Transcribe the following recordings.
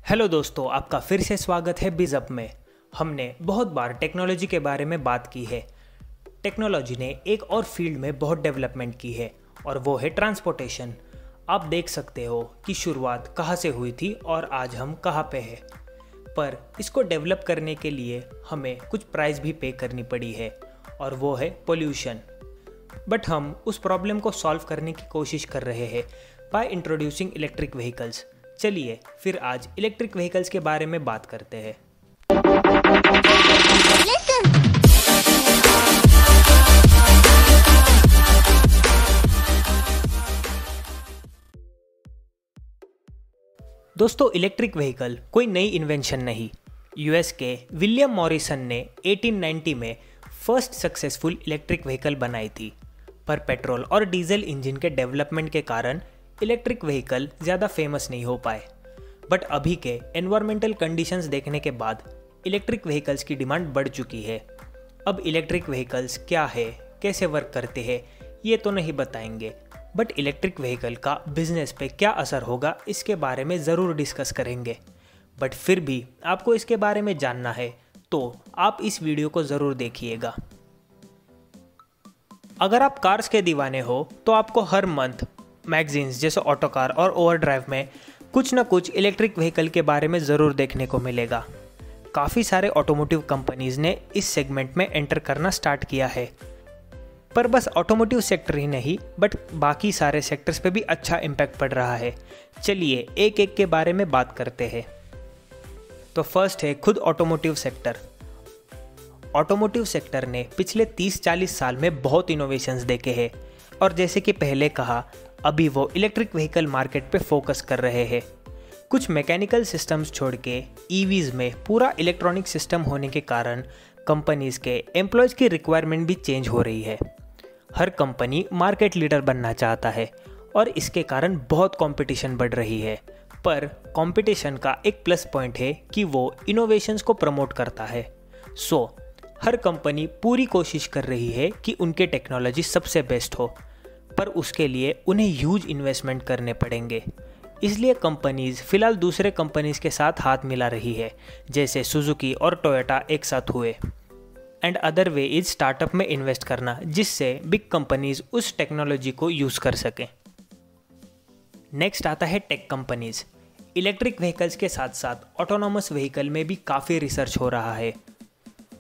Hello दोस्तों, आपका फिर से स्वागत है बिज़अप में। हमने बहुत बार टेक्नोलॉजी के बारे में बात की है। टेक्नोलॉजी ने एक और फील्ड में बहुत डेवलपमेंट की है और वो है ट्रांसपोर्टेशन। आप देख सकते हो कि शुरुआत कहाँ से हुई थी और आज हम कहाँ पे हैं। पर इसको डेवलप करने के लिए हमें कुछ प्राइस भी पे करनी पड़ी है और वो है पोल्यूशन। बट हम उस प्रॉब्लम को सॉल्व करने की कोशिश कर रहे हैं बाय इंट्रोड्यूसिंग इलेक्ट्रिक व्हीकल्स। चलिए फिर आज इलेक्ट्रिक व्हीकल्स के बारे में बात करते हैं। दोस्तों, इलेक्ट्रिक व्हीकल कोई नई इन्वेंशन नहीं। यूएस के विलियम मॉरिसन ने 1890 में फर्स्ट सक्सेसफुल इलेक्ट्रिक व्हीकल बनाई थी। पर पेट्रोल और डीजल इंजन के डेवलपमेंट के कारण इलेक्ट्रिक व्हीकल ज़्यादा फेमस नहीं हो पाए। बट अभी के एनवायरमेंटल कंडीशंस देखने के बाद इलेक्ट्रिक व्हीकल्स की डिमांड बढ़ चुकी है। अब इलेक्ट्रिक व्हीकल्स क्या है, कैसे वर्क करते हैं, ये तो नहीं बताएंगे, बट इलेक्ट्रिक व्हीकल का बिजनेस पे क्या असर होगा इसके बारे में ज़रूर डिस्कस करेंगे। बट फिर भी आपको इसके बारे में जानना है तो आप इस वीडियो को ज़रूर देखिएगा। अगर आप कार्स के दीवाने हो तो आपको हर मंथ मैगजीन्स जैसे ऑटोकार और ओवरड्राइव में कुछ ना कुछ इलेक्ट्रिक व्हीकल के बारे में ज़रूर देखने को मिलेगा। काफ़ी सारे ऑटोमोटिव कंपनीज़ ने इस सेगमेंट में एंटर करना स्टार्ट किया है। पर बस ऑटोमोटिव सेक्टर ही नहीं बट बाकी सारे सेक्टर्स पे भी अच्छा इम्पैक्ट पड़ रहा है। चलिए एक एक के बारे में बात करते हैं। तो फर्स्ट है खुद ऑटोमोटिव सेक्टर। ऑटोमोटिव सेक्टर ने पिछले 30-40 साल में बहुत इनोवेशंस देखे हैं और जैसे कि पहले कहा, अभी वो इलेक्ट्रिक व्हीकल मार्केट पे फोकस कर रहे हैं। कुछ मैकेनिकल सिस्टम्स छोड़ के ईवीज में पूरा इलेक्ट्रॉनिक सिस्टम होने के कारण कंपनीज के एम्प्लॉयज की रिक्वायरमेंट भी चेंज हो रही है। हर कंपनी मार्केट लीडर बनना चाहता है और इसके कारण बहुत कंपटीशन बढ़ रही है। पर कंपटीशन का एक प्लस पॉइंट है कि वो इनोवेशंस को प्रमोट करता है। हर कंपनी पूरी कोशिश कर रही है कि उनके टेक्नोलॉजी सबसे बेस्ट हो, पर उसके लिए उन्हें ह्यूज इन्वेस्टमेंट करने पड़ेंगे। इसलिए कंपनीज फिलहाल दूसरे कंपनीज के साथ हाथ मिला रही है, जैसे सुजुकी और टोयोटा एक साथ हुए। And other way is startup में इन्वेस्ट करना, जिससे बिग कंपनीज उस टेक्नोलॉजी को यूज़ कर सकें। नेक्स्ट आता है टेक कंपनीज। इलेक्ट्रिक व्हीकल्स के साथ साथ ऑटोनॉमस व्हीकल में भी काफ़ी रिसर्च हो रहा है।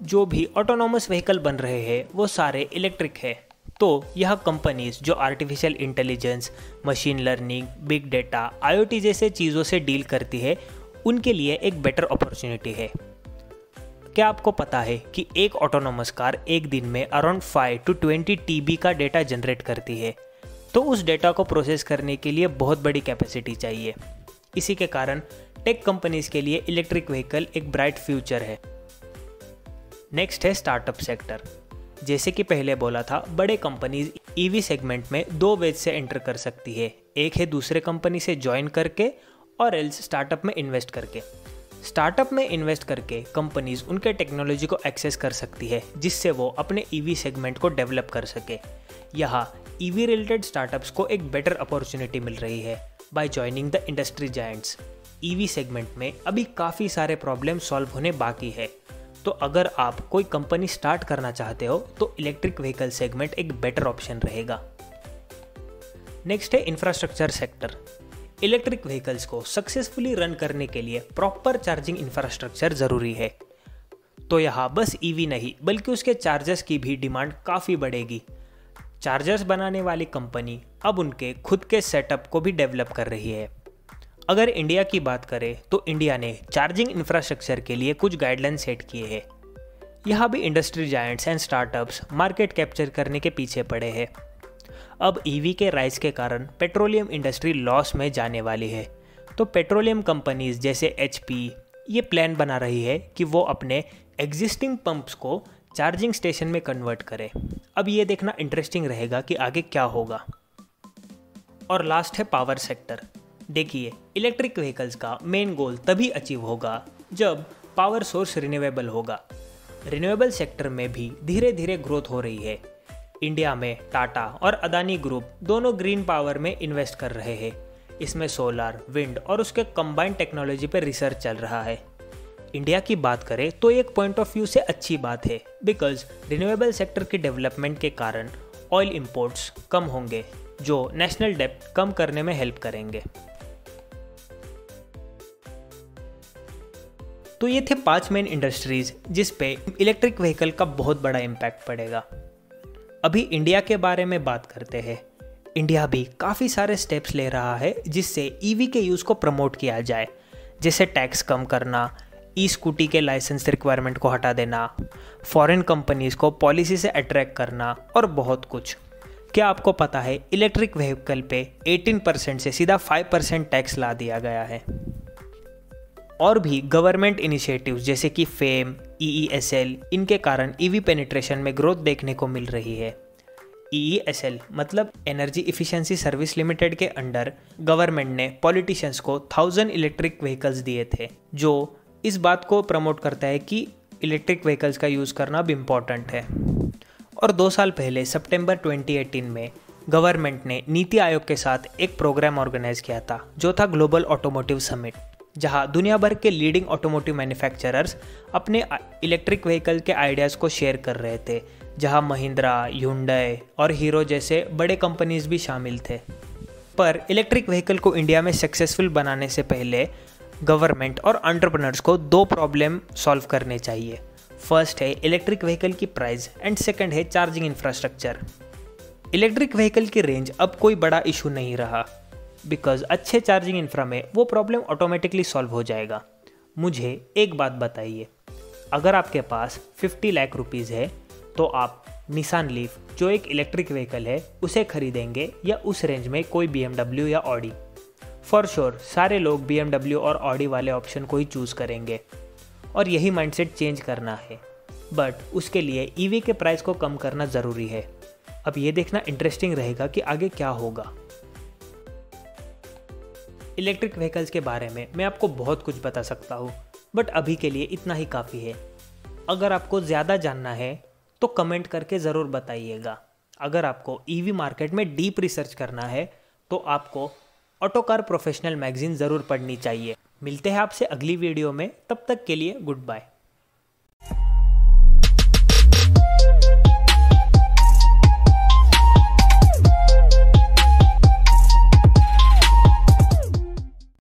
जो भी ऑटोनॉमस व्हीकल बन रहे हैं वो सारे इलेक्ट्रिक है। तो यह कंपनीज जो artificial intelligence, machine learning, big data, IoT जैसे चीज़ों से डील करती है, उनके लिए एक बेटर अपॉर्चुनिटी है। क्या आपको पता है कि एक ऑटोनॉमस कार एक दिन में अराउंड 5 to 20 TB का डेटा जनरेट करती है। तो उस डेटा को प्रोसेस करने के लिए बहुत बड़ी कैपेसिटी चाहिए। इसी के कारण टेक कंपनीज के लिए इलेक्ट्रिक व्हीकल एक ब्राइट फ्यूचर है। नेक्स्ट है स्टार्टअप सेक्टर। जैसे कि पहले बोला था, बड़े कंपनीज ईवी सेगमेंट में दो वेज से एंटर कर सकती है। एक है दूसरे कंपनी से ज्वाइन करके और एल्स स्टार्टअप में इन्वेस्ट करके। स्टार्टअप में इन्वेस्ट करके कंपनीज उनके टेक्नोलॉजी को एक्सेस कर सकती है, जिससे वो अपने ईवी सेगमेंट को डेवलप कर सके। यहाँ ईवी रिलेटेड स्टार्टअप्स को एक बेटर अपॉर्चुनिटी मिल रही है by joining the industry giants. EV segment में अभी काफ़ी सारे प्रॉब्लम सॉल्व होने बाकी है। तो अगर आप कोई कंपनी स्टार्ट करना चाहते हो तो इलेक्ट्रिक व्हीकल सेगमेंट एक बेटर ऑप्शन रहेगा। नेक्स्ट है इंफ्रास्ट्रक्चर सेक्टर। इलेक्ट्रिक व्हीकल्स को सक्सेसफुली रन करने के लिए प्रॉपर चार्जिंग इंफ्रास्ट्रक्चर ज़रूरी है। तो यहाँ बस ईवी नहीं बल्कि उसके चार्जर्स की भी डिमांड काफ़ी बढ़ेगी। चार्जर्स बनाने वाली कंपनी अब उनके खुद के सेटअप को भी डेवलप कर रही है। अगर इंडिया की बात करें तो इंडिया ने चार्जिंग इंफ्रास्ट्रक्चर के लिए कुछ गाइडलाइन सेट किए हैं। यहाँ भी industry giants and startups market capture करने के पीछे पड़े हैं। अब ईवी के राइज के कारण पेट्रोलियम इंडस्ट्री लॉस में जाने वाली है। तो पेट्रोलियम कंपनीज जैसे HP ये प्लान बना रही है कि वो अपने एग्जिस्टिंग पंप्स को चार्जिंग स्टेशन में कन्वर्ट करें। अब ये देखना इंटरेस्टिंग रहेगा कि आगे क्या होगा। और लास्ट है पावर सेक्टर। देखिए, इलेक्ट्रिक व्हीकल्स का मेन गोल तभी अचीव होगा जब पावर सोर्स रिन्यूएबल होगा। रिन्यूएबल सेक्टर में भी धीरे धीरे ग्रोथ हो रही है। इंडिया में टाटा और अदानी ग्रुप दोनों ग्रीन पावर में इन्वेस्ट कर रहे हैं। इसमें सोलर, विंड और उसके कंबाइंड टेक्नोलॉजी पर रिसर्च चल रहा है। इंडिया की बात करें तो एक पॉइंट ऑफ व्यू से अच्छी बात है, बिकॉज रिन्यूएबल सेक्टर की डेवलपमेंट के कारण ऑयल इंपोर्ट्स कम होंगे जो नेशनल डेब्ट कम करने में हेल्प करेंगे। तो ये थे 5 मेन इंडस्ट्रीज जिस पे इलेक्ट्रिक व्हीकल का बहुत बड़ा इम्पैक्ट पड़ेगा। अभी इंडिया के बारे में बात करते हैं। इंडिया भी काफ़ी सारे स्टेप्स ले रहा है जिससे ईवी के यूज़ को प्रमोट किया जाए, जैसे टैक्स कम करना, ई स्कूटी के लाइसेंस रिक्वायरमेंट को हटा देना, फॉरेन कंपनीज़ को पॉलिसी से अट्रैक्ट करना और बहुत कुछ। क्या आपको पता है इलेक्ट्रिक व्हीकल पे 18% से सीधा 5% टैक्स ला दिया गया है। और भी गवर्नमेंट इनिशिएटिव्स जैसे कि फेम, EESL, इनके कारण ईवी पेनिट्रेशन में ग्रोथ देखने को मिल रही है। EESL मतलब एनर्जी इफिशिएंसी सर्विस लिमिटेड के अंडर गवर्नमेंट ने पॉलिटिशियंस को 1000 इलेक्ट्रिक व्हीकल्स दिए थे, जो इस बात को प्रमोट करता है कि इलेक्ट्रिक व्हीकल्स का यूज़ करना अब इम्पॉर्टेंट है। और 2 साल पहले सितंबर 2018 में गवर्नमेंट ने नीति आयोग के साथ एक प्रोग्राम ऑर्गेनाइज किया था जो था ग्लोबल ऑटोमोटिव समिट, जहां दुनिया भर के लीडिंग ऑटोमोटिव मैन्युफैक्चरर्स अपने इलेक्ट्रिक व्हीकल के आइडियाज़ को शेयर कर रहे थे, जहां महिंद्रा, ह्युंडई और हीरो जैसे बड़े कंपनीज भी शामिल थे। पर इलेक्ट्रिक व्हीकल को इंडिया में सक्सेसफुल बनाने से पहले गवर्नमेंट और एंटरप्रेन्योर्स को 2 प्रॉब्लम सॉल्व करने चाहिए। फर्स्ट है इलेक्ट्रिक व्हीकल की प्राइस एंड सेकंड है चार्जिंग इंफ्रास्ट्रक्चर। इलेक्ट्रिक व्हीकल की रेंज अब कोई बड़ा इशू नहीं रहा, बिकॉज अच्छे चार्जिंग इंफ्रा में वो प्रॉब्लम ऑटोमेटिकली सॉल्व हो जाएगा। मुझे एक बात बताइए, अगर आपके पास 50 लाख रुपीज़ है तो आप निसान लीफ जो एक इलेक्ट्रिक व्हीकल है उसे खरीदेंगे या उस रेंज में कोई BMW या ऑडी? फॉर श्योर सारे लोग BMW और ऑडी वाले ऑप्शन को ही चूज़ करेंगे और यही माइंडसेट चेंज करना है। बट उसके लिए ईवी के प्राइस को कम करना ज़रूरी है। अब ये देखना इंटरेस्टिंग रहेगा कि आगे क्या होगा। इलेक्ट्रिक व्हीकल्स के बारे में मैं आपको बहुत कुछ बता सकता हूँ, बट अभी के लिए इतना ही काफ़ी है। अगर आपको ज़्यादा जानना है तो कमेंट करके ज़रूर बताइएगा। अगर आपको ईवी मार्केट में डीप रिसर्च करना है तो आपको ऑटोकार प्रोफेशनल मैगजीन ज़रूर पढ़नी चाहिए। मिलते हैं आपसे अगली वीडियो में, तब तक के लिए गुड बाय।